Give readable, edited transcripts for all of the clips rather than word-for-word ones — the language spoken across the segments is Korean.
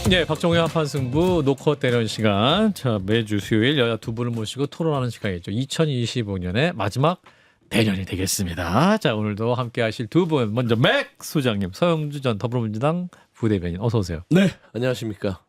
네, 박정우의 한판 승부 노컷 대련 시간. 자, 매주 수요일 여야 두 분을 모시고 토론하는 시간이죠. 2025년의 마지막 대련이 되겠습니다. 자, 오늘도 함께 하실 두 분. 먼저 맥 소장님, 서영주 전 더불어민주당 부대변인 어서 오세요. 네, 안녕하십니까.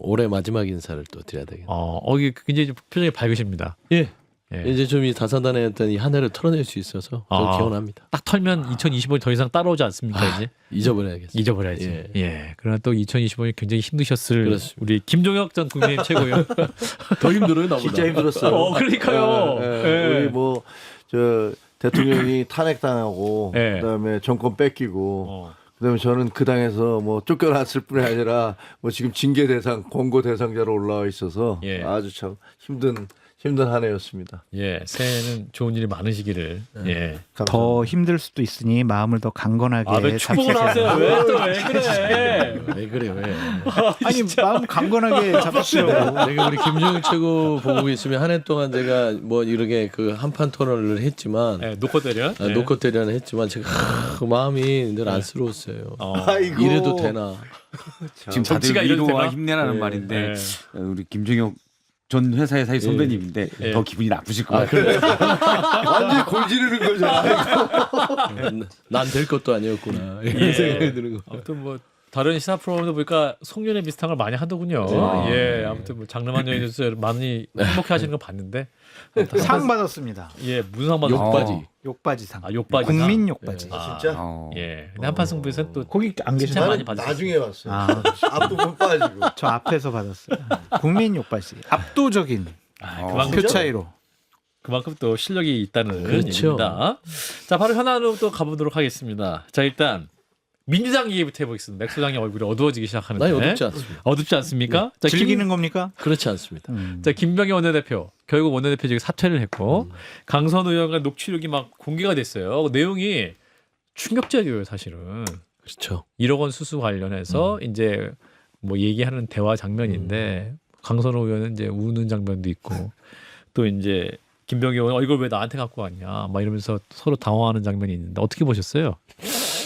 올해 마지막 인사를 또 드려야 되겠네요. 이게 굉장히 좀 표정이 밝으십니다. 예. 예. 이제 좀 이 다사다난했던 이 한 해를 털어낼 수 있어서 좀 개운합니다. 딱 털면 2025년 더 이상 따라오지 않습니까? 이제 잊어버려야겠어요. 잊어버려야지. 예. 그러나 또 2025년 굉장히 힘드셨을 그렇습니다. 우리 김종혁 전 국민의힘 최고위원. 더 힘들어요, 나보다. 진짜 힘들었어요. 그러니까요. 우리 저 대통령이 탄핵당하고 예. 그다음에 정권 뺏기고 그다음에 저는 그 당에서 뭐 쫓겨났을 뿐이 아니라 뭐 지금 징계 대상, 권고 대상자로 올라와 있어서 예. 아주 참 힘든 한 해였습니다. 예, 새해는 좋은 일이 많으시기를. 예. 더 힘들 수도 있으니 마음을 더 강건하게 왜 축복을 하세요? 왜 그래? 왜 그래, 왜. 아니 마음 강건하게 잡으시려고. 내가 우리 김정일 최고 보고 있으면 한 해 동안 제가 뭐 이렇게 그 한판 토론을 했지만 네, 노컷 대련. 노컷 대련을 했지만 제가 그 마음이 늘 안쓰러웠어요. 아이고. 이래도 되나. 지금 정치가 다들 이래도 위로와 되나? 힘내라는 네. 말인데 네. 우리 김종혁 전 회사의 사이 선배님인데 예. 더 기분이 나쁘실 것 같아요. 완전히 골 지르는 거잖아요. 난 될 것도 아니었구나. 이런 예. 생각이 드는 거. 아무튼 뭐 다른 시사 프로그램도 보니까 송년회 비슷한 걸 많이 하더군요. 예, 아무튼 뭐 장르만 연예인들 많이 행복해하시는 거 봤는데. 상 받았습니다. 예, 무슨 상 받았어요? 욕바지. 욕바지상. 욕바지. 국민 욕바지. 진짜? 예, 근데 한판 승부에서는 또 거기 안 진짜 계셨나요? 많이 나는 받으셨어요. 나중에 왔어요. 아, 앞부분 빠지고. 저 앞에서 받았어요. 국민 욕바지. 압도적인 그만큼 표 차이로. 그만큼 또 실력이 있다는 그렇죠. 얘기입니다. 자, 바로 현안으로 또 가보도록 하겠습니다. 자, 일단 민주당 얘기부터 해보겠습니다. 맥 소장님 얼굴이 어두워지기 시작하는데. 나 어둡지 않습니다. 어둡지 않습니까? 자, 즐기는 겁니까? 그렇지 않습니다. 자, 김병희 원내대표 결국 원내대표직에 사퇴를 했고 강선 의원과 녹취록이 막 공개가 됐어요. 내용이 충격적이에요, 사실은. 그렇죠. 1억 원 수수 관련해서 이제 뭐 얘기하는 대화 장면인데 강선 의원은 이제 우는 장면도 있고 또 이제 김병희 의원 이걸 왜 나한테 갖고 왔냐 막 이러면서 서로 당황하는 장면이 있는데 어떻게 보셨어요?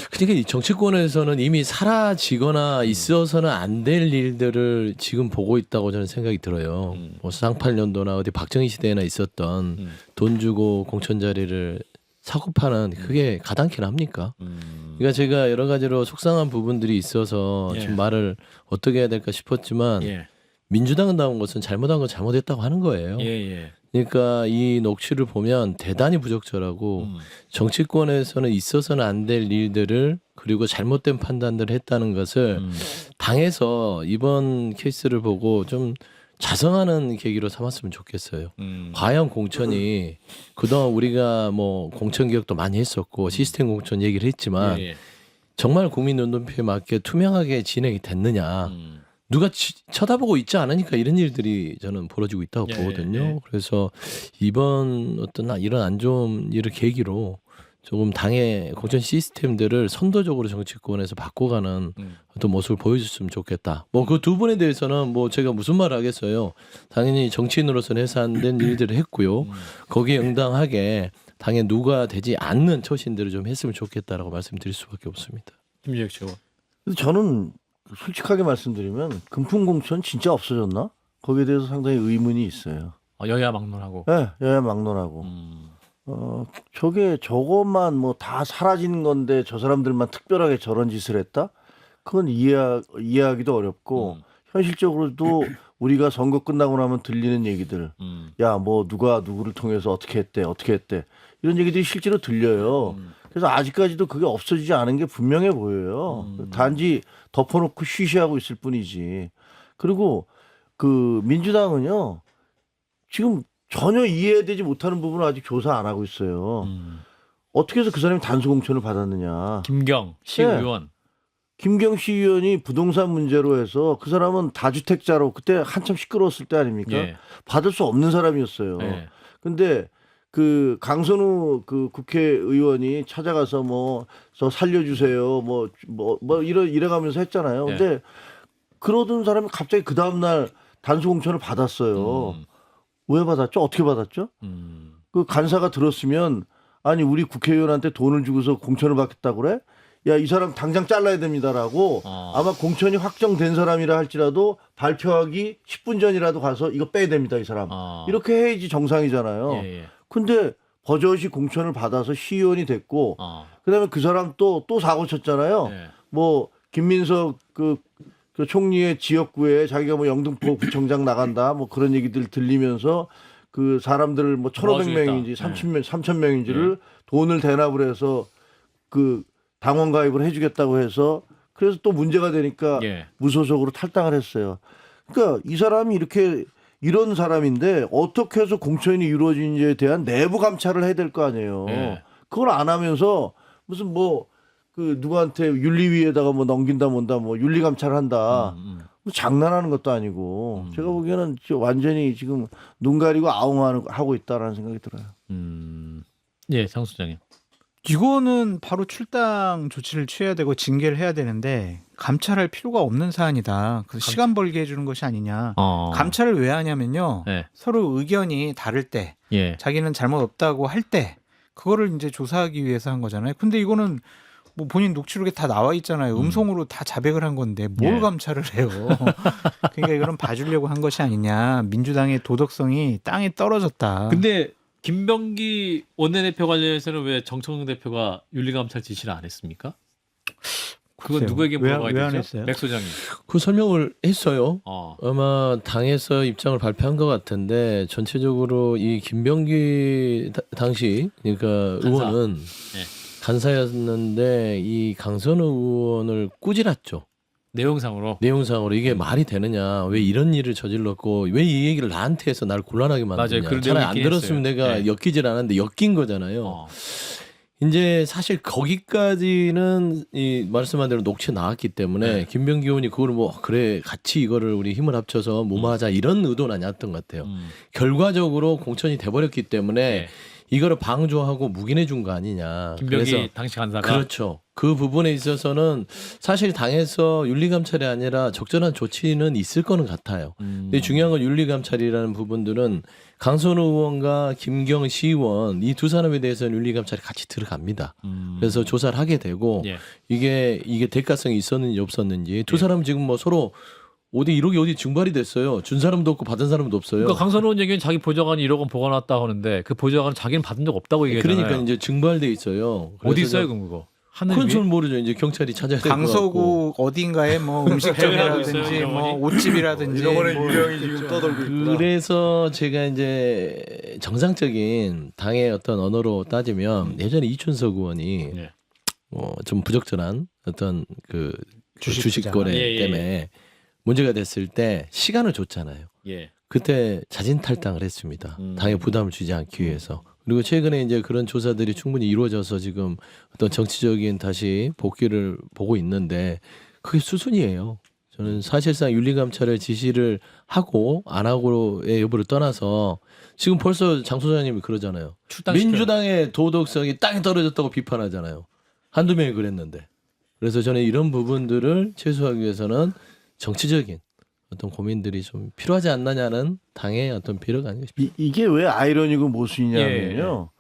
그러니까 이 정치권에서는 이미 사라지거나 있어서는 안 될 일들을 지금 보고 있다고 저는 생각이 들어요. 뭐 쌍팔년도나 어디 박정희 시대에나 있었던 돈 주고 공천 자리를 사고 파는 그게 가당키나 합니까? 그러니까 제가 여러 가지로 속상한 부분들이 있어서 예. 좀 말을 어떻게 해야 될까 싶었지만 예, 민주당은 나온 것은 잘못한 건 잘못했다고 하는 거예요. 예. 그러니까 이 녹취를 보면 대단히 부적절하고 정치권에서는 있어서는 안 될 일들을 그리고 잘못된 판단들을 했다는 것을 당에서 이번 케이스를 보고 좀 자성하는 계기로 삼았으면 좋겠어요. 과연 공천이 그동안 우리가 뭐 공천 개혁도 많이 했었고 시스템 공천 얘기를 했지만 예. 정말 국민 눈높이에 맞게 투명하게 진행이 됐느냐. 누가 쳐다보고 있지 않으니까 이런 일들이 저는 벌어지고 있다고 예, 보거든요. 예. 그래서 이번 어떤 이런 안 좋은 일을 계기로 조금 당의 공천 시스템들을 선도적으로 정치권에서 바꿔가는 어떤 모습을 보여줬으면 좋겠다. 뭐 그 두 분에 대해서는 뭐 제가 무슨 말을 하겠어요. 당연히 정치인으로서는 해서 안 된 일들을 했고요. 거기에 응당하게 당에 누가 되지 않는 처신들을 좀 했으면 좋겠다라고 말씀드릴 수밖에 없습니다. 김재혁 씨가 근데 저는 솔직하게 말씀드리면 금품공천 진짜 없어졌나? 거기에 대해서 상당히 의문이 있어요. 여야 막론하고. 네, 여야 막론하고. 저것만 뭐 다 사라지는 건데 저 사람들만 특별하게 저런 짓을 했다? 그건 이해하기도 어렵고 현실적으로도 우리가 선거 끝나고 나면 들리는 얘기들, 야, 뭐 누가 누구를 통해서 어떻게 했대 이런 얘기들이 실제로 들려요. 그래서 아직까지도 그게 없어지지 않은 게 분명해 보여요. 단지 덮어놓고 쉬쉬하고 있을 뿐이지. 그리고 그 민주당은요 지금 전혀 이해되지 못하는 부분을 아직 조사 안 하고 있어요. 어떻게 해서 그 사람이 단수공천을 받았느냐. 김경 시의원. 김경 시의원이 부동산 문제로 해서 그 사람은 다주택자로 그때 한참 시끄러웠을 때 아닙니까? 예. 받을 수 없는 사람이었어요. 예. 근데 그 강선우 그 국회의원이 찾아가서 뭐 저 살려주세요 뭐 이래가면서 했잖아요. 근데 그러던 사람이 갑자기 그 다음 날 단수공천을 받았어요. 왜 받았죠? 어떻게 받았죠? 그 간사가 들었으면 아니 우리 국회의원한테 돈을 주고서 공천을 받겠다고 그래? 야, 이 사람 당장 잘라야 됩니다라고 아마 공천이 확정된 사람이라 할지라도 발표하기 10분 전이라도 가서 이거 빼야 됩니다, 이 사람. 이렇게 해야지 정상이잖아요. 예, 예. 근데 버젓이 공천을 받아서 시의원이 됐고 그다음에 그 사람 또 사고 쳤잖아요. 예. 뭐 김민석 그 총리의 지역구에 자기가 뭐 영등포 구청장 나간다 뭐 그런 얘기들 들리면서 그 사람들을 뭐 1,500명인지 3,000명인지를 돈을 대납을 해서 그 당원 가입을 해주겠다고 해서 그래서 또 문제가 되니까 예. 무소속으로 탈당을 했어요. 그러니까 이 사람이 이렇게 이런 사람인데 어떻게 해서 공천이 이루어진지에 대한 내부 감찰을 해야 될 거 아니에요. 예. 그걸 안 하면서 무슨 뭐 그 누구한테 윤리위에다가 뭐 넘긴다 뭔다 뭐 윤리 감찰을 한다. 뭐 장난하는 것도 아니고 제가 보기에는 완전히 지금 눈 가리고 아웅하고 있다라는 생각이 들어요. 예, 장 소장님. 이거는 바로 출당 조치를 취해야 되고 징계를 해야 되는데 감찰할 필요가 없는 사안이다. 그래서 시간 벌게 해주는 것이 아니냐. 감찰을 왜 하냐면요. 네. 서로 의견이 다를 때 예. 자기는 잘못 없다고 할 때 그거를 이제 조사하기 위해서 한 거잖아요. 근데 이거는 뭐 본인 녹취록에 다 나와 있잖아요. 음성으로 다 자백을 한 건데 뭘 예. 감찰을 해요. 그러니까 이거는 봐주려고 한 것이 아니냐. 민주당의 도덕성이 땅에 떨어졌다. 근데 김병기 원내대표 관련해서는 왜 정청래 대표가 윤리감찰 지시를 안 했습니까? 그건 글쎄요. 누구에게 왜 물어봐야 안 되죠? 했어요? 백 소장님. 그 설명을 했어요. 어. 아마 당에서 입장을 발표한 것 같은데 전체적으로 이 김병기 당시 그러니까 간사. 의원은 네. 간사였는데 이 강선우 의원을 꾸질렀죠. 내용상으로. 내용상으로 이게 말이 되느냐, 왜 이런 일을 저질렀고 왜 이 얘기를 나한테 해서 날 곤란하게 만드냐. 맞아요. 그런 차라리 내용이 안 있긴 들었으면 했어요. 내가 네. 엮이질 않았는데 엮인 거잖아요. 이제 사실 거기까지는 이 말씀한 대로 녹취 나왔기 때문에 네. 김병기 의원이 그걸 뭐 그래 같이 이거를 우리 힘을 합쳐서 무마하자 이런 의도는 아니었던 것 같아요. 결과적으로 공천이 돼버렸기 때문에 네. 이거를 방조하고 묵인해 준 거 아니냐. 김병기 그래서 당시 간사가. 그렇죠. 그 부분에 있어서는 사실 당에서 윤리감찰이 아니라 적절한 조치는 있을 거는 같아요. 근데 중요한 건 윤리감찰이라는 부분들은 강선우 의원과 김경 시의원 이 두 사람에 대해서는 윤리감찰이 같이 들어갑니다. 그래서 조사를 하게 되고 예. 이게 대가성이 있었는지 없었는지 두 사람 지금 뭐 서로 어디 1억이 어디 증발이 됐어요. 준 사람도 없고 받은 사람도 없어요. 그러니까 강선우 의원 얘기는 자기 보좌관이 1억 원 보관했다 하는데 그 보좌관은 자기는 받은 적 없다고 얘기하잖아요. 그러니까 이제 증발돼 있어요. 어디 그래서 있어요, 그거? 하늘 그건 위에? 저는 모르죠. 이제 경찰이 찾아야 될 것 같고. 강서구 어딘가에 뭐 해외하고 있어요, 음식점이라든지 이런 뭐 거니? 옷집이라든지 이런 뭐 유형이 지금 떠돌고 있구나. 그래서 제가 이제 정상적인 당의 어떤 언어로 따지면 예전에 이춘석 의원이 예. 좀 부적절한 어떤 그 주식 거래 예, 예, 때문에 문제가 됐을 때 시간을 줬잖아요. 예. 그때 자진 탈당을 했습니다. 당에 부담을 주지 않기 위해서. 그리고 최근에 이제 그런 조사들이 충분히 이루어져서 지금 어떤 정치적인 다시 복귀를 보고 있는데 그게 수순이에요. 저는 사실상 윤리감찰을 지시를 하고 안 하고의 여부를 떠나서 지금 벌써 장 소장님이 그러잖아요. 출당시켜요. 민주당의 도덕성이 땅에 떨어졌다고 비판하잖아요. 한두 명이 그랬는데. 그래서 저는 이런 부분들을 최소화하기 위해서는 정치적인 어떤 고민들이 좀 필요하지 않느냐는 당의 어떤 필요가 아닌가 싶습니다. 이게 왜 아이러니고 모순이냐면요.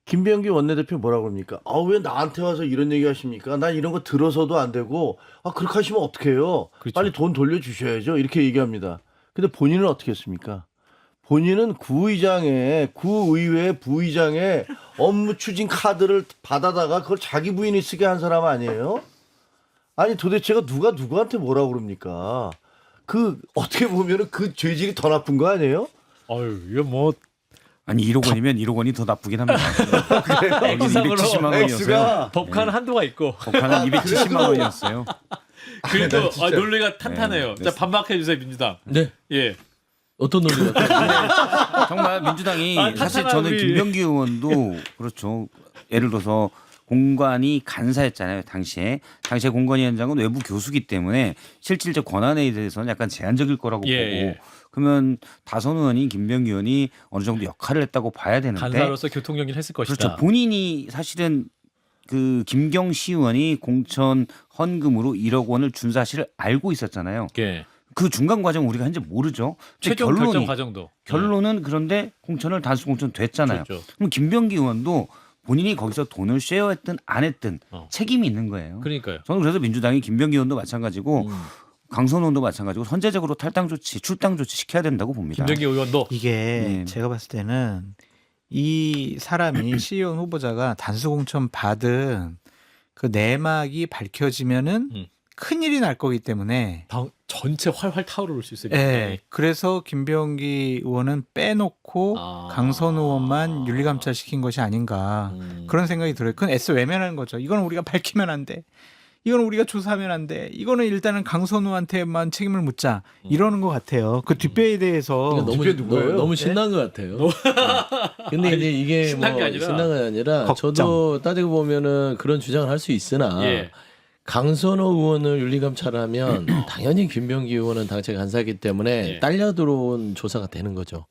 김병기 원내대표 뭐라고 그럽니까? 왜 나한테 와서 이런 얘기 하십니까? 난 이런 거 들어서도 안 되고 그렇게 하시면 어떡해요? 그렇죠. 빨리 돈 돌려주셔야죠. 이렇게 얘기합니다. 근데 본인은 어떻게 했습니까? 본인은 구의회 부의장의 업무 추진 카드를 받아다가 그걸 자기 부인이 쓰게 한 사람 아니에요? 아니 도대체가 누가 누구한테 뭐라고 그럽니까? 그 어떻게 보면은 그 죄질이 더 나쁜 거 아니에요? 어유, 이거 뭐 아니 1억 원이면 1억 원이 더 나쁘긴 합니다. 여기 액수상으로 270만 원이었어요. 법관 한도가 있고. 법관은 270만 원이었어요. 그래도 진짜. 논리가 탄탄해요. 네, 자, 반박해 주세요, 민주당. 네. 예. 어떤 논리가 정말 민주당이 사실 탄탄한 저는 우리. 김병기 의원도 그렇죠. 예를 들어서 공관이 간사였잖아요. 당시에 공관위원장은 외부 교수기 때문에 실질적 권한에 대해서는 약간 제한적일 거라고 예, 보고 예. 그러면 다선 의원이 김병기 의원이 어느 정도 역할을 했다고 봐야 되는데 간사로서 교통정리를 했을 것이다. 그렇죠. 본인이 사실은 그 김경시 의원이 공천 헌금으로 1억 원을 준 사실을 알고 있었잖아요. 예. 그 중간 과정 우리가 현재 모르죠. 근데 최종 결정 과정도. 결론은 그런데 공천을 단수 공천 됐잖아요. 그렇죠. 그럼 김병기 의원도 본인이 거기서 돈을 쉐어했든 안 했든 책임이 있는 거예요. 그러니까요. 저는 그래서 민주당이 김병기 의원도 마찬가지고 강선우 의원도 마찬가지고 선제적으로 탈당 조치, 출당 조치 시켜야 된다고 봅니다. 김정기 의원도 이게 네. 제가 봤을 때는 이 사람이 시의원 후보자가 단수 공천 받은 그 내막이 밝혀지면은 큰일이 날 거기 때문에 전체 활활 타오를 수 있어요. 예. 그래서 김병기 의원은 빼놓고 강선우 의원만 윤리감찰 시킨 것이 아닌가 그런 생각이 들어요. 그건 애써 외면하는 거죠. 이거는 우리가 밝히면 안 돼. 이거는 우리가 조사하면 안 돼. 이거는 일단은 강선우한테만 책임을 묻자. 이러는 것 같아요. 그 뒷배에 대해서 그러니까 너무 네? 신난 것 같아요. 근데 이제 이게 신난 게 아니라 신난 게 아니라 걱정. 저도 따지고 보면은 그런 주장을 할 수 있으나 예. 강선호 의원을 윤리감찰하면 당연히 김병기 의원은 당시 간사이기 때문에 예. 딸려 들어온 조사가 되는 거죠.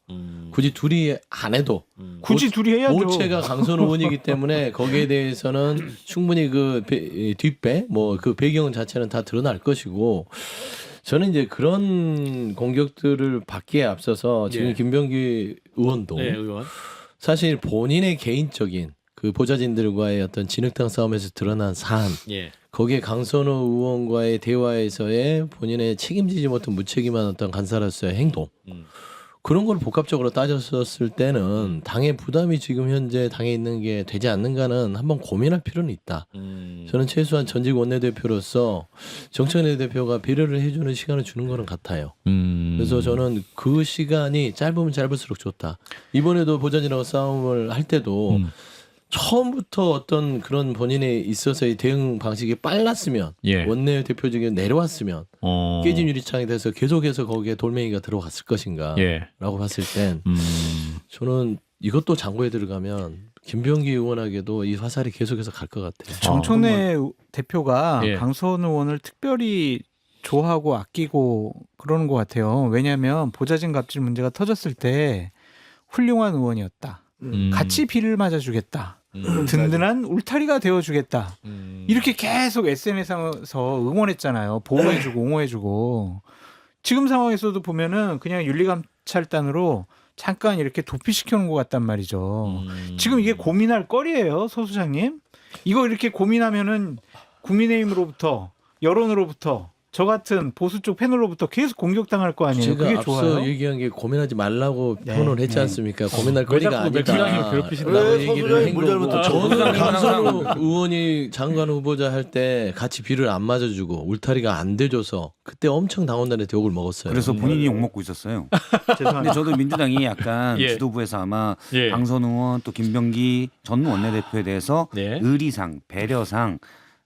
굳이 둘이 안 해도 굳이 둘이 해야죠. 모체가 강선호 의원이기 때문에 거기에 대해서는 충분히 그 뒷배 뭐 그 배경 자체는 다 드러날 것이고 저는 이제 그런 공격들을 받기에 앞서서 지금 예. 김병기 의원도 네, 의원. 사실 본인의 개인적인 그 보좌진들과의 어떤 진흙탕 싸움에서 드러난 사안 예. 거기에 강선호 의원과의 대화에서의 본인의 책임지지 못한 무책임한 어떤 간사로서의 행동 그런 걸 복합적으로 따졌었을 때는 당의 부담이 지금 현재 당에 있는 게 되지 않는가는 한번 고민할 필요는 있다. 저는 최소한 전직 원내대표로서 정청래 원내대표가 배려를 해주는 시간을 주는 거는 같아요. 그래서 저는 그 시간이 짧으면 짧을수록 좋다. 이번에도 보좌진하고 싸움을 할 때도 처음부터 어떤 그런 본인에 있어서의 대응 방식이 빨랐으면 예. 원내대표직에 내려왔으면 깨진 유리창에 대해서 계속해서 거기에 돌멩이가 들어갔을 것인가 예. 라고 봤을 땐 저는 이것도 장고에 들어가면 김병기 의원에게도 이 화살이 계속해서 갈 것 같아요. 정청래 대표가 예. 강선우 의원을 특별히 좋아하고 아끼고 그러는 것 같아요. 왜냐하면 보좌진 갑질 문제가 터졌을 때 훌륭한 의원이었다. 같이 비를 맞아주겠다. 든든한 울타리가 되어주겠다. 이렇게 계속 SNS에서 응원했잖아요. 보호해주고 옹호해주고. 지금 상황에서도 보면은 그냥 윤리감찰단으로 잠깐 이렇게 도피시켜놓은 것 같단 말이죠. 지금 이게 고민할 거리예요, 서 소장님. 이거 이렇게 고민하면은 국민의힘으로부터 여론으로부터 저 같은 보수 쪽 패널로부터 계속 공격당할 거 아니에요. 제가 그게 앞서 좋아요. 얘기한 게 고민하지 말라고 네. 표현을 했지 않습니까? 고민할 왜 거리가 자꾸 아니다. 맥주장님을 괴롭히신다고 왜 얘기를 서수장이 한 뭘 거고 잘못했죠? 저는 강선우 의원이 장관 후보자 할 때 같이 비를 안 맞아주고 울타리가 안 돼줘서 그때 엄청 당원들한테 욕을 먹었어요. 그래서 본인이 욕 먹고 있었어요. 근데 죄송합니다. 저도 민주당이 약간 예. 지도부에서 아마 예. 강선우 의원 또 김병기 전 원내대표에 대해서 네. 의리상, 배려상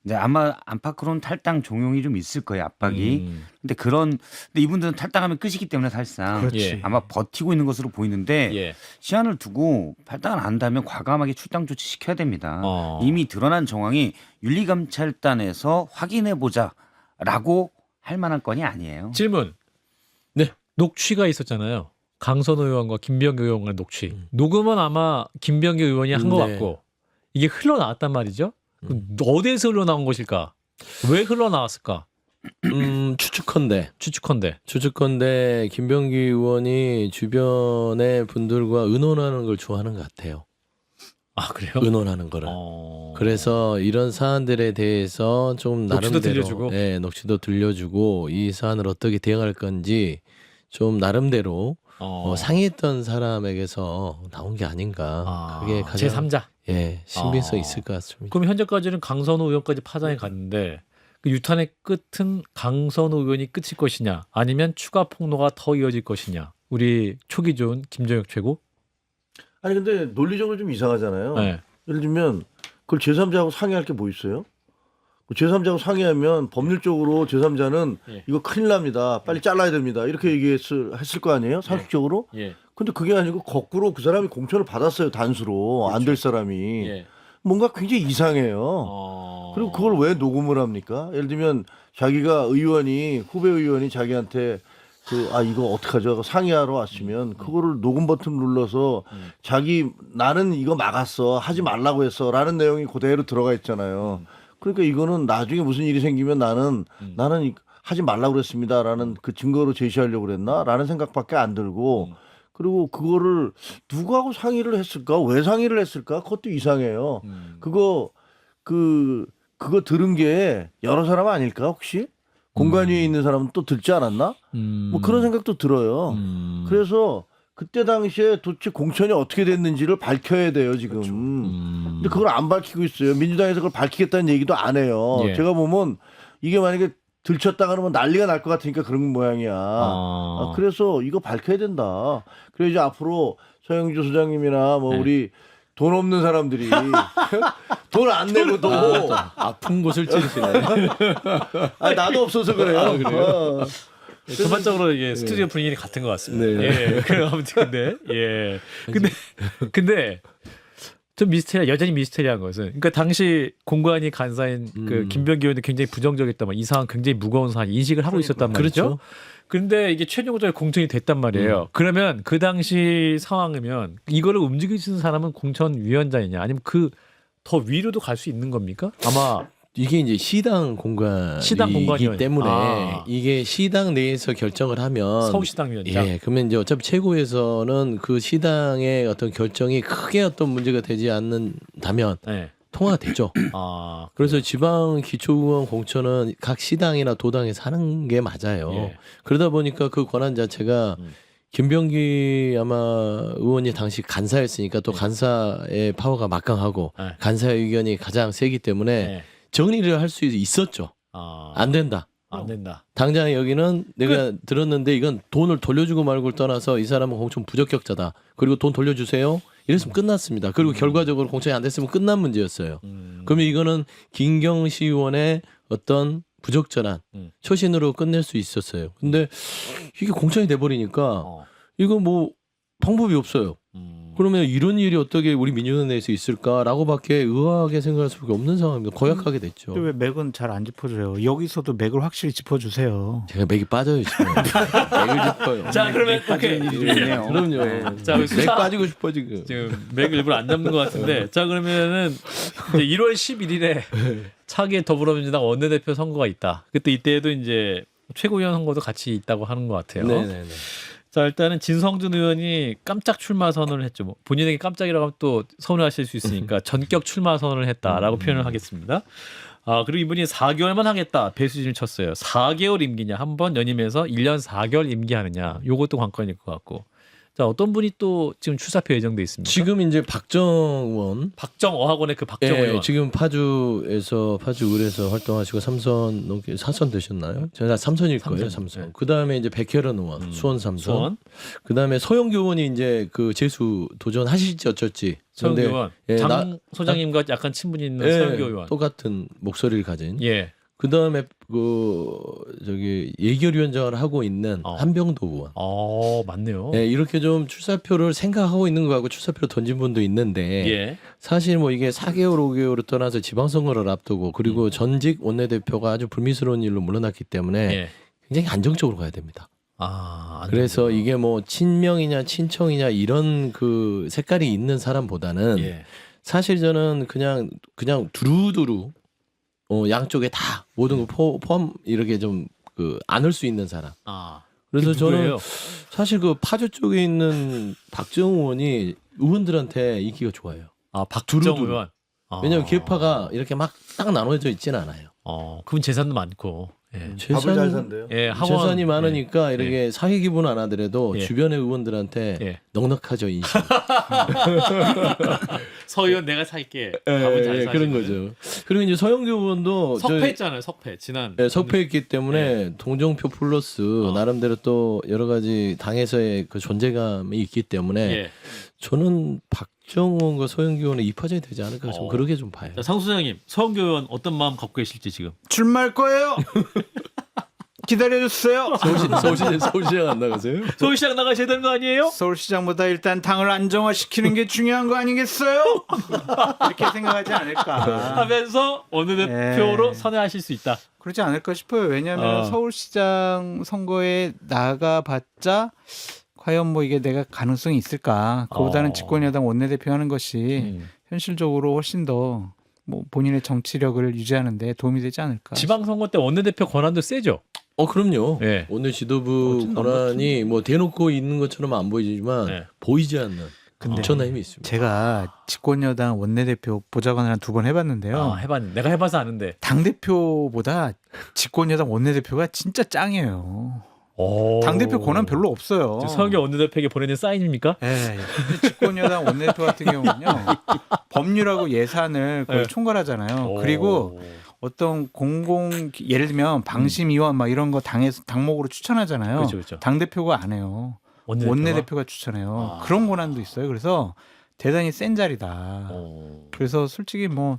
이제 아마 안팎으로는 탈당 종용이 좀 있을 거예요, 압박이. 근데 이분들은 탈당하면 끝이기 때문에 사실상 그렇지. 예. 아마 버티고 있는 것으로 보이는데 예. 시한을 두고 탈당을 안 한다면 과감하게 출당 조치 시켜야 됩니다. 어. 이미 드러난 정황이 윤리감찰단에서 확인해 보자라고 할 만한 건이 아니에요. 질문. 네. 녹취가 있었잖아요. 강선우 의원과 김병기 의원과의 녹취. 녹음은 아마 김병기 의원이 한 것 네. 같고 이게 흘러나왔단 말이죠. 그럼 어디에서 흘러나온 것일까? 왜 흘러나왔을까? 추측컨대 김병기 의원이 주변의 분들과 의논하는 걸 좋아하는 것 같아요. 아 그래요? 의논하는 거를. 그래서 이런 사안들에 대해서 좀 녹취도 나름대로 들려주고? 네, 녹취도 들려주고 이 사안을 어떻게 대응할 건지 좀 나름대로 상의했던 사람에게서 나온 게 아닌가. 그게 가장 제3자. 신빙성 있을 것 같습니다. 그럼 현재까지는 강선우 의원까지 파장이 갔는데 그 유탄의 끝은 강선우 의원이 끝일 것이냐 아니면 추가 폭로가 더 이어질 것이냐. 우리 초기 좋은 김정혁 최고. 아니 근데 논리적으로 좀 이상하잖아요. 네. 예를 들면 그걸 제3자하고 상의할 게 뭐 있어요? 제3자하고 상의하면 법률적으로 제3자는 예. 이거 큰일 납니다. 빨리 잘라야 됩니다. 이렇게 얘기했을 거 아니에요? 상식적으로? 예. 근데 그게 아니고 거꾸로 그 사람이 공천을 받았어요. 단수로. 안 될 사람이. 예. 뭔가 굉장히 이상해요. 그리고 그걸 왜 녹음을 합니까? 예를 들면 자기가 후배 의원이 자기한테 이거 어떡하죠? 상의하러 왔으면 그거를 녹음 버튼 눌러서 나는 이거 막았어. 하지 말라고 했어. 라는 내용이 그대로 들어가 있잖아요. 그러니까 이거는 나중에 무슨 일이 생기면 나는 하지 말라고 그랬습니다. 라는 그 증거로 제시하려고 그랬나? 라는 생각밖에 안 들고 그리고 그거를 누구하고 상의를 했을까? 왜 상의를 했을까? 그것도 이상해요. 그거 들은 게 여러 사람 아닐까 혹시? 공관위에 있는 사람은 또 듣지 않았나? 뭐 그런 생각도 들어요. 그래서 그때 당시에 도대체 공천이 어떻게 됐는지를 밝혀야 돼요 지금. 근데 그걸 안 밝히고 있어요. 민주당에서 그걸 밝히겠다는 얘기도 안 해요. 예. 제가 보면 이게 만약에 들켰다 그러면 난리가 날 것 같으니까 그런 모양이야. 그래서 이거 밝혀야 된다. 그래서 이제 앞으로 서영주 소장님이나 뭐 우리 돈 없는 사람들이 돈 안 내고도 아픈 곳을 찌르시네. 나도 없어서 그래요. 전반적으로 이게 스튜디오 분위기 같은 것 같습니다. 네. 예. 그래 아무튼 근데 좀 여전히 미스테리한 것은 그러니까 당시 공관위 간사인 그 김병기 의원이 굉장히 부정적이었단 말이에요. 이 상황 굉장히 무거운 상황 인식을 하고 있었단 말이죠. 그렇죠. 근데 이게 최종적으로 공천이 됐단 말이에요. 그러면 그 당시 상황이면 이거를 움직이시는 사람은 공천위원장이냐 아니면 그 더 위로도 갈 수 있는 겁니까? 아마 이게 이제 시당 공관이기 때문에 이게 시당 내에서 결정을 하면 서울시당 위원장. 예, 그러면 이제 어차피 최고에서는 그 시당의 어떤 결정이 크게 어떤 문제가 되지 않는다면 네. 통화가 되죠. 그래서 지방 기초의원 공천은 각 시당이나 도당에서 하는 게 맞아요. 예. 그러다 보니까 그 권한 자체가 김병기 아마 의원이 당시 간사였으니까 또 간사의 파워가 막강하고 네. 간사의 의견이 가장 세기 때문에 네. 정리를 할 수 있었죠. 안 된다. 안 된다. 당장 여기는 내가 들었는데 이건 돈을 돌려주고 말고를 떠나서 이 사람은 공천 부적격자다. 그리고 돈 돌려주세요. 이랬으면 끝났습니다. 그리고 결과적으로 공천이 안 됐으면 끝난 문제였어요. 그러면 이거는 김경시 의원의 어떤 부적절한 처신으로 끝낼 수 있었어요. 근데 이게 공천이 돼버리니까 이거 뭐 방법이 없어요. 그러면 이런 일이 어떻게 우리 민주당 내에서 있을까라고밖에 의아하게 생각할 수밖에 없는 상황입니다. 고약하게 됐죠. 왜 맥은 잘 안 짚어줘요? 여기서도 맥을 확실히 짚어주세요. 제가 맥이 빠져요 지금. 맥을 짚어요. 자 그러면 오케이. 그럼요. 자, 맥 빠지고 싶어 지금. 지금 맥 일부러 안 잡는 것 같은데 자 그러면은 이제 1월 11일에 차기 더불어민주당 원내대표 선거가 있다. 그때 이때에도 이제 최고위원 선거도 같이 있다고 하는 것 같아요. 네네네. 자 일단은 진성준 의원이 깜짝 출마 선언을 했죠. 뭐 본인에게 깜짝이라고 하면 또 서운하실 수 있으니까 전격 출마 선언을 했다라고 표현을 하겠습니다. 그리고 이분이 4개월만 하겠다 배수진을 쳤어요. 4개월 임기냐 한 번 연임해서 1년 4개월 임기하느냐 요것도 관건일 것 같고. 자 어떤 분이 또 지금 출사표 예정돼 있습니까? 지금 이제 박정원 박정어학원의 그 박정원 예, 의원. 지금 파주을에서 활동하시고 3선 넘게 4선 되셨나요? 제가 3선일 거예요, 3선. 네. 그다음에 이제 백혜련 의원, 수원 3선. 수원. 그다음에 서영교 의원이 이제 그 재수 도전하실지 어쩔지. 서영교 근데, 의원. 예, 장 소장님과 약간 친분이 있는 예, 서영교 의원. 똑같은 목소리를 가진. 예. 그다음에 예결위원장을 하고 있는 한병도 의원. 맞네요. 예, 이렇게 좀 출사표를 생각하고 있는 거 같고 출사표를 던진 분도 있는데 예. 사실 뭐 이게 4개월 5개월을 떠나서 지방선거를 앞두고 그리고 전직 원내대표가 아주 불미스러운 일로 물러났기 때문에 예. 굉장히 안정적으로 가야 됩니다. 안 그래서 되는구나. 이게 뭐 친명이냐 친청이냐 이런 그 색깔이 있는 사람보다는 예. 사실 저는 그냥 두루두루 양쪽에 다 모든 거 포함 이렇게 좀 그 안을 수 있는 사람. 그래서 그게 저는 누구예요? 사실 그 파주 쪽에 있는 박정우 의원이 의원들한테 인기가 좋아요. 박정 두루두루. 의원. 왜냐하면 계파가 이렇게 막 딱 나눠져 있지는 않아요. 그분 재산도 많고. 예. 밥을 잘 산대요. 예, 학원. 재산이 많으니까 이렇게 사회 기분 안 하더라도 예. 주변의 의원들한테 예. 넉넉하죠 인식. 서 의원 내가 살게. 밥은 잘 그런 사시고요. 거죠. 그리고 이제 서영교 의원도 석패했잖아요. 석패. 지난. 석패했기 때문에 동정표 플러스 나름대로 또 여러 가지 당에서의 그 존재감이 있기 때문에 예. 저는 박정원과 서영교 의원의 2파전이 되지 않을까 좀 그렇게 좀 봐요. 자, 상수 소장님, 서영교 의원 어떤 마음 갖고 계실지 지금. 출마할 거예요. 기다려주세요. 서울시장 안 나가세요? 서울시장 나가셔야 되는 거 아니에요? 서울시장보다 일단 당을 안정화시키는 게 중요한 거 아니겠어요? 이렇게 생각하지 않을까. 하면서 원내대표로 선회하실 수 있다. 그러지 않을까 싶어요. 왜냐하면 서울시장 선거에 나가봤자 과연 뭐 이게 내가 가능성이 있을까. 그보다는 집권여당 원내대표 하는 것이 현실적으로 훨씬 더 뭐 본인의 정치력을 유지하는 데 도움이 되지 않을까. 지방선거 때 원내대표 권한도 세죠? 그럼요. 예. 오늘 지도부 어쨌든 권한이 뭐 대놓고 있는 것처럼 안 보이지만 네. 보이지 않는 근데 엄청난 힘이 있습니다. 제가 집권여당 원내대표 보좌관을 한 2번 해봤는데요. 아, 해봤는데 내가 해봐서 아는데. 당 대표보다 집권여당 원내대표가 진짜 짱이에요. 오. 당 대표 권한 별로 없어요. 서영교 원내대표에게 보내는 사인입니까? 예. 근데 집권여당 원내대표 같은 경우는요, 법률하고 예산을 거의 네. 총괄하잖아요. 그리고 어떤 예를 들면 방심위원 막 이런 거 당에서 당목으로 추천하잖아요. 그렇죠, 그렇죠. 당 대표가 안 해요. 원내대표가 추천해요. 아. 그런 권한도 있어요. 그래서 대단히 센 자리다. 그래서 솔직히 뭐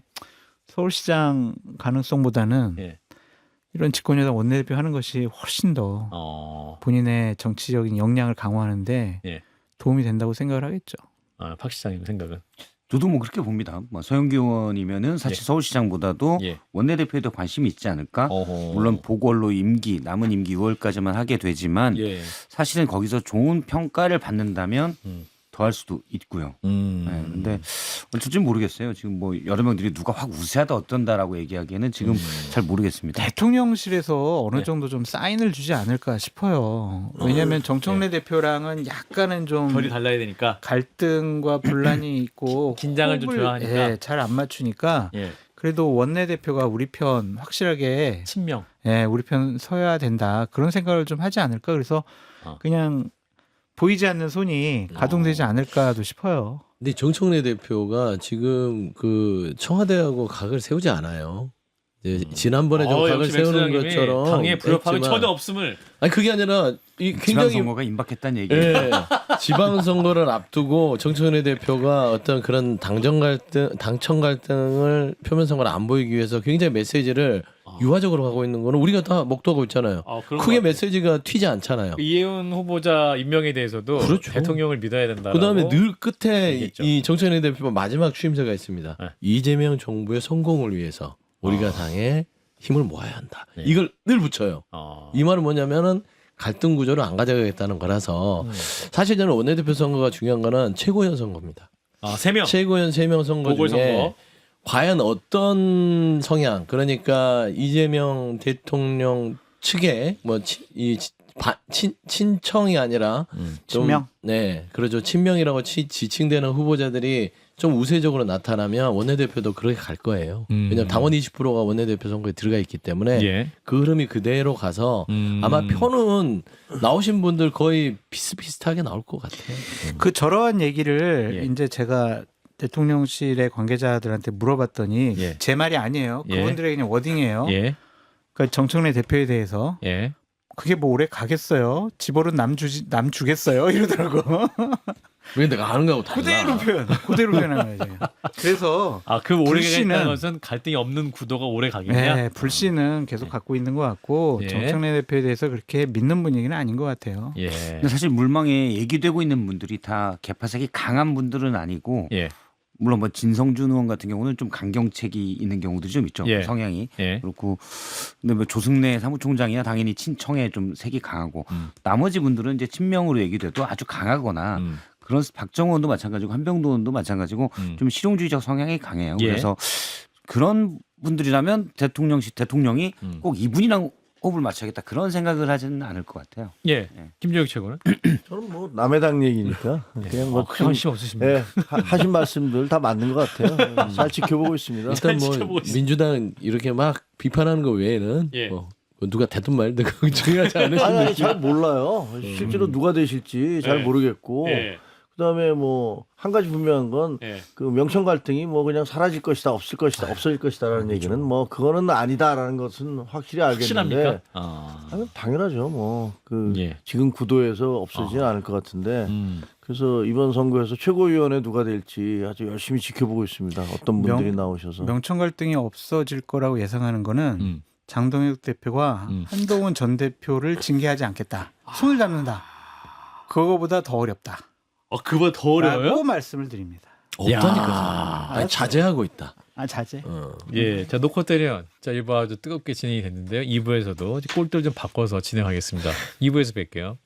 서울시장 가능성보다는 예. 이런 집권여당 원내대표 하는 것이 훨씬 더 본인의 정치적인 역량을 강화하는데 예. 도움이 된다고 생각을 하겠죠. 박 시장님 생각은? 저도 뭐 그렇게 봅니다. 뭐 서영교 의원이면은 사실 예. 서울시장보다도 예. 원내대표에도 관심이 있지 않을까. 어허. 물론 보궐로 남은 임기 6월까지만 하게 되지만 예. 사실은 거기서 좋은 평가를 받는다면 음. 더 할 수도 있고요. 네, 근데 어쩔지 모르겠어요. 지금 뭐 여러 명들이 누가 확 우세하다 어떤다라고 얘기하기에는 지금 잘 모르겠습니다. 대통령실에서 어느 네. 정도 좀 사인을 주지 않을까 싶어요. 왜냐하면 정청래 대표랑은 약간은 좀 결이 달라야 되니까. 갈등과 분란이 있고 긴장을 좀 호흡을, 줘야 하니까. 예, 잘 안 맞추니까 예. 그래도 원내대표가 우리 편 확실하게 친명. 우리 편 서야 된다 그런 생각을 좀 하지 않을까 그래서 그냥 보이지 않는 손이 가동되지 않을까도 싶어요. 근데 정청래 대표가 지금 그 청와대하고 각을 세우지 않아요. 이제 지난번에 좀 각을 역시 세우는 맥주 사장님이 것처럼 당의 불협화음이 했지만 전혀 없음을. 아니 그게 아니라 이 굉장히 지방선거가 임박했다는 얘기예요. 예, 지방선거를 앞두고 정청래 대표가 어떤 그런 당정 갈등, 당청 갈등을 표면 선거를 안 보이기 위해서 굉장히 메시지를 유화적으로 가고 있는 거는 우리가 다 목도하고 있잖아요. 그런 크게 것 같아요. 메시지가 튀지 않잖아요. 이혜훈 후보자 임명에 대해서도 그렇죠. 대통령을 믿어야 된다. 그다음에 늘 끝에 얘기했죠. 이 정청래 대표 마지막 취임새가 있습니다. 네. 이재명 정부의 성공을 위해서 우리가 당에 힘을 모아야 한다. 네. 이걸 늘 붙여요. 이 말은 뭐냐면은 갈등 구조를 안 가져가겠다는 거라서 사실 저는 원내대표 선거가 중요한 거는 최고위원 선거입니다. 3명. 최고위원 3명 선거 중에 보궐선거. 과연 어떤 성향 그러니까 이재명 대통령 측에 친청이 아니라 좀, 친명? 네, 그렇죠. 친명이라고 지칭되는 후보자들이 좀 우세적으로 나타나면 원내대표도 그렇게 갈 거예요. 왜냐하면 당원 20%가 원내대표 선거에 들어가 있기 때문에 예. 그 흐름이 그대로 가서 아마 표는 나오신 분들 거의 비슷비슷하게 나올 것 같아요. 그 저러한 얘기를 예. 이제 제가 대통령실의 관계자들한테 물어봤더니 예. 제 말이 아니에요. 예. 그분들의 그냥 워딩이에요. 예. 그러니까 정청래 대표에 대해서 예. 그게 뭐 오래 가겠어요. 집어는 남 주겠어요. 이러더라고. 왜 내가 아는 거하고 달라. 그대로 표현한 거예요. 그래서 그 오래 불씨는- 가겠다는 것은 갈등이 없는 구도가 오래 가겠냐? 네, 불씨는 계속 갖고 있는 것 같고 예. 정청래 대표에 대해서 그렇게 믿는 분위기는 아닌 것 같아요. 예. 근데 사실 물망에 얘기되고 있는 분들이 다 개파색이 강한 분들은 아니고 예. 물론 뭐 진성준 의원 같은 경우는 좀 강경책이 있는 경우들이 좀 있죠. 예. 성향이. 예. 그렇고 근데 뭐 조승래 사무총장이야 당연히 친청에 좀 색이 강하고 나머지 분들은 이제 친명으로 얘기돼도 아주 강하거나 그런 박정원 의원도 마찬가지고 한병도 의원도 마찬가지고 좀 실용주의적 성향이 강해요. 예. 그래서 그런 분들이라면 대통령이 꼭 이분이랑 호흡을 맞춰야겠다 그런 생각을 하지는 않을 것 같아요. 예. 김재욱 최고는? 저는 뭐 남의 당 얘기니까 그냥 뭐 큰 관심 없으십니까? 예, 하신 말씀들 다 맞는 것 같아요. 잘 지켜보고 있습니다. 일단 뭐 지켜보고 있습니다. 민주당 이렇게 막 비판하는 거 외에는 예. 뭐 누가 되든 말든 그거 중요하지 않으신 아니, 느낌. 잘 몰라요. 실제로 누가 되실지 잘 예. 모르겠고 예. 그다음에 뭐 한 가지 분명한 건 그 예. 명청 갈등이 뭐 그냥 사라질 것이다, 없을 것이다, 없어질 것이다라는 얘기는 뭐 그거는 아니다라는 것은 확실히 알겠는데 확실합니까? 아니, 당연하죠. 뭐 그 예. 지금 구도에서 없어지진 않을 것 같은데 그래서 이번 선거에서 최고위원회 누가 될지 아주 열심히 지켜보고 있습니다. 어떤 분들이 나오셔서 명청 갈등이 없어질 거라고 예상하는 거는 장동혁 대표가 한동훈 전 대표를 징계하지 않겠다. 손을 잡는다. 그거보다 더 어렵다. 그보다 더 어려워요? 라고 말씀을 드립니다. 없다니까. 아니, 자제하고 있다. 자제. 예. 자, 놓고 때려. 자, 1부 아주 뜨겁게 진행이 됐는데요. 2부에서도 꼴들 좀 바꿔서 진행하겠습니다. 2부에서 뵐게요.